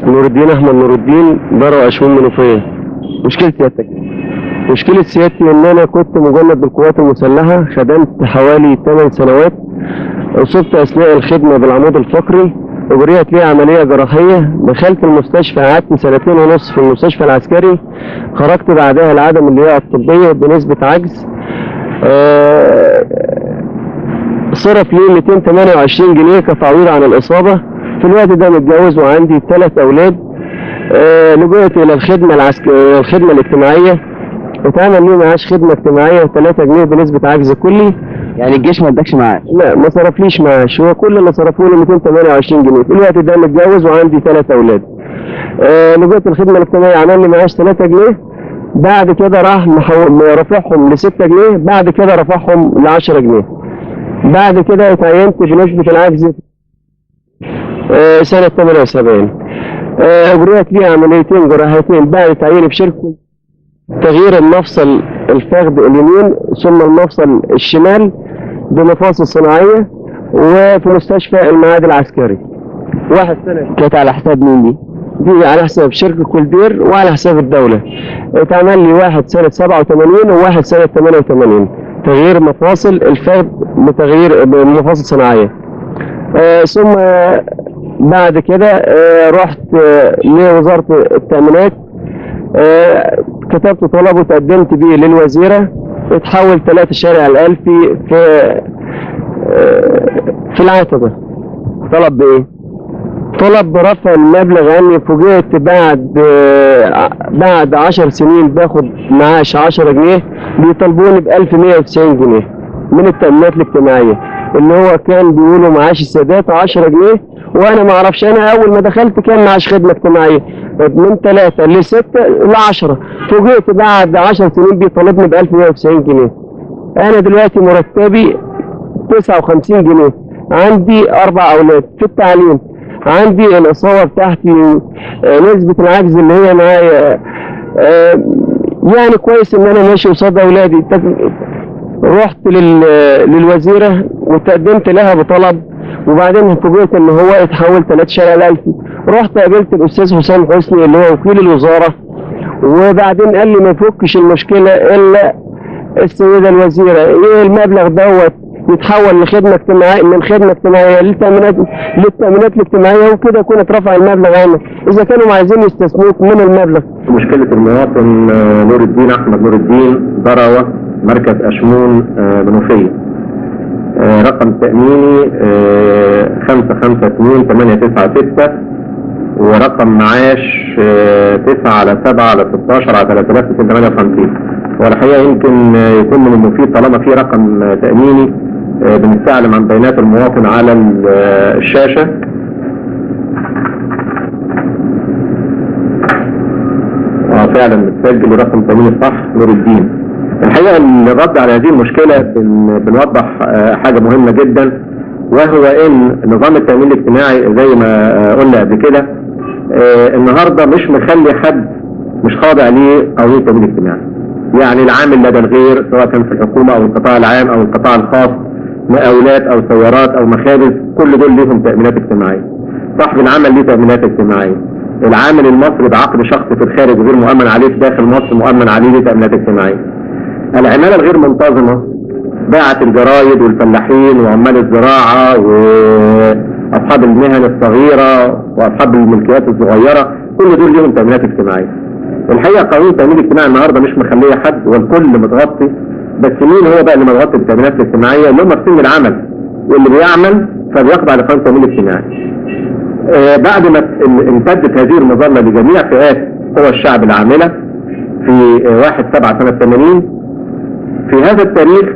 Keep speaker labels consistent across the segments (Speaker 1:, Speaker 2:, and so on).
Speaker 1: نور الدين احمد نور الدين، ضرب اشمون منوفيه.
Speaker 2: مشكلة سيادتك؟
Speaker 1: مشكلة سيادتي ان انا كنت مجند بالقوات المسلحة، خدمت حوالي 8 سنوات. اصبت اثناء الخدمة بالعمود الفقري، اجريت لي عملية جراحية، دخلت المستشفى، قعدت 2.5 سنين في المستشفى العسكري. خرجت بعدها لعدم اللياقة الطبية بنسبة عجز. صرف لي 228 جنيه كتعويض عن الإصابة. في الوقت ده متجوز وعندي 3 أولاد. لجأت إلى الخدمة العسكرية، الخدمة الاجتماعية، اتعمل لي معاش خدمة اجتماعية 3 جنيه بنسبة عجز كلي.
Speaker 2: يعني الجيش ما ادكش معاش؟
Speaker 1: لا، ما صرفليش معاش، هو كل اللي صرفوا لي 228 جنيه. في الوقت ده متجوز وعندي 3 أولاد. لجأت الخدمة الاجتماعية، عمل لي معاش 3 جنيه. بعد كده راح رفعهم ل 6 جنيه، بعد كده رفعهم ل 10 جنيه. بعد كده اتعينت بنسبة العجز سنة 78. اجريت لي عمليتين جراحتين بعد تعييني بشركة تغيير المفصل الفخذ اليمين ثم المفصل الشمال بمفاصل صناعية، وفي مستشفى المعاد العسكري. 1 سنة.
Speaker 2: كانت على حساب مين دي؟
Speaker 1: دي على حساب شركة كولدير وعلى حساب الدولة. اتعمل لي 1 سنة 87 و1 سنة 88 تغيير مفاصل الفخذ بتغيير بمفاصل صناعية. ثم بعد كده رحت لوزارة التأمينات، كتبت طلب وتقدمت بيه للوزيرة. اتحول 3 شارع الألفي في العتبة.
Speaker 2: طلب بإيه؟
Speaker 1: طلب برفع المبلغ عني. فوجئت بعد 10 سنين باخد معاش 10 جنيه، بيطالبوني ب 1190 جنيه من التأمينات الاجتماعية، اللي هو كان بيقولوا معاش السادات 10 جنيه، وانا ما اعرفش. انا اول ما دخلت كان معاش خدمة اجتماعية من 3 ل 6 ل 10. فوجئت بعد 10 سنين بيطالبني ب 1190 جنيه. انا دلوقتي مرتبي 59 جنيه، عندي 4 اولاد في التعليم، عندي الإصابة بتاعتي نسبة العجز اللي هي معايا يعني كويس ان انا ماشي قصاد اولادي. رحت للوزيرة وتقدمت لها بطلب، وبعدين فوجئت ان هو اتحول 3 شارع الألفي. رحت قابلت الاستاذ حسام حسني اللي هو وكيل الوزارة، وبعدين قال لي ما يفكش المشكلة الا السيدة الوزيرة. ايه المبلغ دوت يتحول لخدمة اجتماعية، من خدمة اجتماعية للتأمينات الاجتماعية، وكده يكون اترفع المبلغ عنه إذا كانوا عايزين يستثمروك من المبلغ.
Speaker 3: مشكلة المواطن نور الدين أحمد نور الدين، ضروة، مركز أشمون منوفية. رقم تأميني 552-896، ورقم معاش 9/7/16/3258. والحقيقة يمكن يكون من المفيد طالما في رقم تأميني بنستعلم عن بيانات المواطن على الشاشة. فعلا متسجل ورقم تأميني صح نور الدين. الحقيقة الرد على هذه المشكلة بنوضح حاجة مهمة جدا، وهو ان نظام التأمين الاجتماعي زي ما قلنا قبل كده النهاردة مش مخلي حد مش خاضع ليه قانون التأمين الاجتماعي. يعني العامل لدى الغير سواء كان في الحكومة او القطاع العام او القطاع الخاص، مقاولات او سيارات او مخابز، كل دول ليهم تأمينات اجتماعية. صاحب العمل ليه تأمينات اجتماعية. العامل المصري بعقد شخص في الخارج غير مؤمن عليه في داخل مصر مؤمن عليه ليه تأمينات اجتماعية. العمالة الغير منتظمة، باعة الجرايد والفلاحين وعمال الزراعة واصحاب المهن الصغيرة واصحاب الملكيات الصغيرة، كل دول ليهم تأمينات اجتماعية. الحقيقة قانون التأمين الاجتماعي النهاردة مش مخليه حد، والكل متغطي. بس مين هو بقى اللي متغطي بالتأمينات الاجتماعية؟ اللي هم في سن العمل، واللي بيعمل فبيخضع لقانون التأمين الاجتماعي. بعد ما امتدت هذه المظلة لجميع فئات قوى الشعب العاملة في 1/7/80، في هذا التاريخ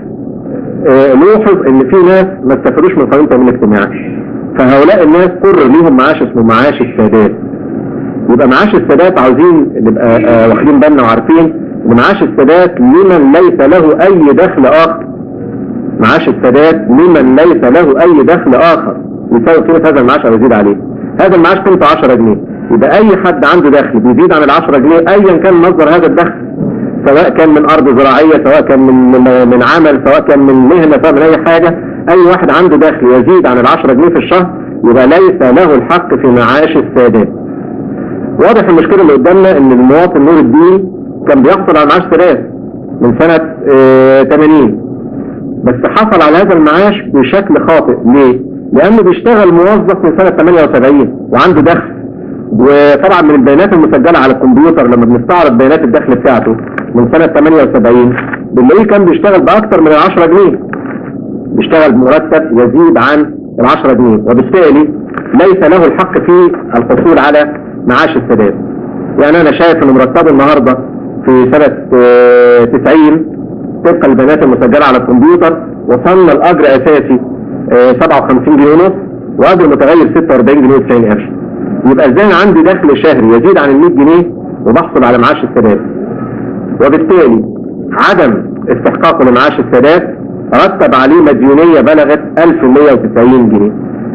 Speaker 3: نلاحظ ان في ناس ما استفادوش من قانون التأمين الاجتماعي. فهؤلاء الناس قرر ليهم معاش اسمه معاش السادات. يبقى معاش السادات عاوزين نبقى واخدين بالنا وعارفين ان معاش السادات لمن ليس له اي دخل اخر. معاش السادات لمن ليس له اي دخل اخر يساوي قيمة هذا المعاش او يزيد عليه. هذا المعاش قيمته 10 جنيه. يبقى اي حد عنده دخل بيزيد عن ال10 جنيه ايا كان مصدر هذا الدخل، سواء كان من ارض زراعية، سواء كان من عمل، سواء كان من مهنة، سواء من اي حاجة، اي واحد عنده دخل يزيد عن ال10 جنيه في الشهر يبقى ليس له الحق في معاش السادات. واضح المشكله اللي قدامنا ان المواطن نور الدين كان بيحصل على معاش ثلاث من سنه 80، بس حصل على هذا المعاش بشكل خاطئ. ليه؟ لانه بيشتغل موظف من سنه 78 وعنده دخل، وطبعا من البيانات المسجله على الكمبيوتر لما بنستعرض بيانات الدخل بتاعته من سنه 78 بنلاقيه كان بيشتغل باكثر من 10 جنيه، بيشتغل بمرتب يزيد عن 10 جنيه، وبالتالي ليس له الحق في الحصول على معاش السادات. يعني انا شايف ان مرتبه النهارده في سنه 90 طبقا للبيانات المسجله على الكمبيوتر وصلنا لاجر اساسي 57 جنيه ونص، واجر متغير 46 جنيه و90 قرش. يبقى ازاي عندي دخل شهري يزيد عن ال 100 جنيه وبحصل على معاش السادات؟ وبالتالي عدم استحقاقه لمعاش السادات رتب عليه مديونيه بلغت 1190 جنيه.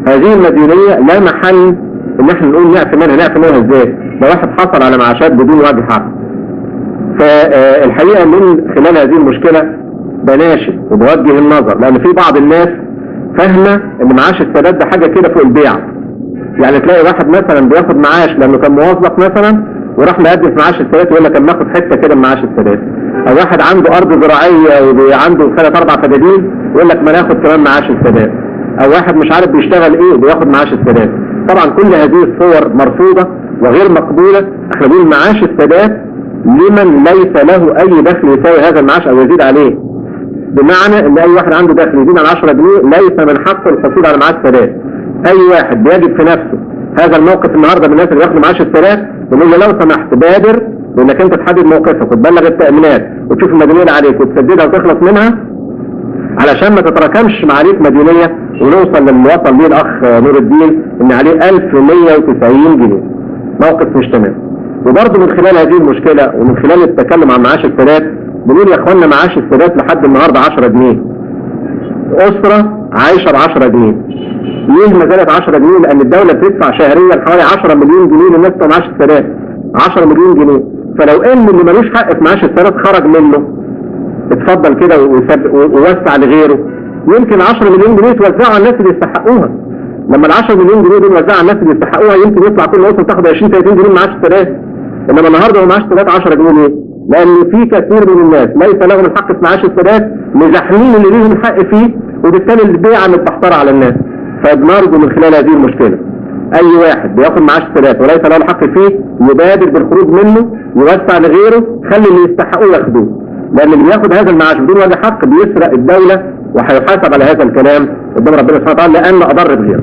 Speaker 3: هذه المديونيه لا محل ان احنا نقول نعفي منها. نعفي منها ازاي؟ ده واحد حصل على معاشات بدون وجه حق. فالحقيقه من خلال هذه المشكله بناشد وبوجه النظر، لان في بعض الناس فاهمه ان معاش السادات ده حاجه كده فوق البيع. يعني تلاقي واحد مثلا بياخد معاش لانه كان موظف مثلا وراح مقدم في معاش السادات ويقول لك اما اخد حته كده من معاش السادات، او واحد عنده ارض زراعيه وعنده 3-4 فدادين يقول لك ما ناخد كمان معاش السادات، او واحد مش عارف بيشتغل ايه وبياخد معاش السادات. طبعا كل هذه الصور مرفوضه وغير مقبوله. احنا بنقول معاش السادات لمن ليس له اي دخل يساوي هذا المعاش او يزيد عليه، بمعنى ان اي واحد عنده دخل يزيد عن 10 جنيه ليس من حقه الحصول على معاش السادات. اي واحد بيجد في نفسه هذا الموقف النهارده من الناس اللي بياخدوا معاش السادات بنقول له لو سمحت بادر بانك انت تحدد موقفك وتبلغ التأمينات وتشوف المديونيه اللي عليك وتسددها وتخلص منها، علشان ما تتراكمش عليك مديونيه ونوصل للي وصل ليه الاخ نور الدين ان عليه 1190 جنيه. موقف مش تمام. وبرضه من خلال هذه المشكله ومن خلال التكلم عن معاش السادات بنقول يا اخوانا معاش السادات لحد النهارده 10 جنيه. اسره عايشه ب 10 جنيه. ليه ما زالت 10 جنيه؟ لان الدوله بتدفع شهريا حوالي 10 مليون جنيه للناس بتوع معاش السادات. 10 مليون جنيه. فلو ان اللي ملوش حق في معاش السادات خرج منه اتفضل كده ووسع لغيره، يمكن 10 مليون جنيه توزعوا على الناس اللي يستحقوها. لما ال 10 مليون جنيه دول يوزعوا على الناس اللي يستحقوها يمكن يطلع كل اسره تاخد 20-30 جنيه معاش السادات. انما النهارده هو معاش السادات 10 جنيه ليه؟ لان في كثير من الناس ليس لهم الحق في معاش السادات مزاحمين اللي ليهم الحق فيه، وبالتالي البيعه متبحتره على الناس. فبنرجو من خلال هذه المشكله اي واحد بياخد معاش السادات وليس له الحق فيه يبادر بالخروج منه، يوسع لغيره، خلي اللي يستحقوه ياخدوه. لان اللي بياخد هذا المعاش بدون وجه حق بيسرق الدوله وهيحاسب على هذا الكلام قدام ربنا سبحانه وتعالى لان اضر بغيره.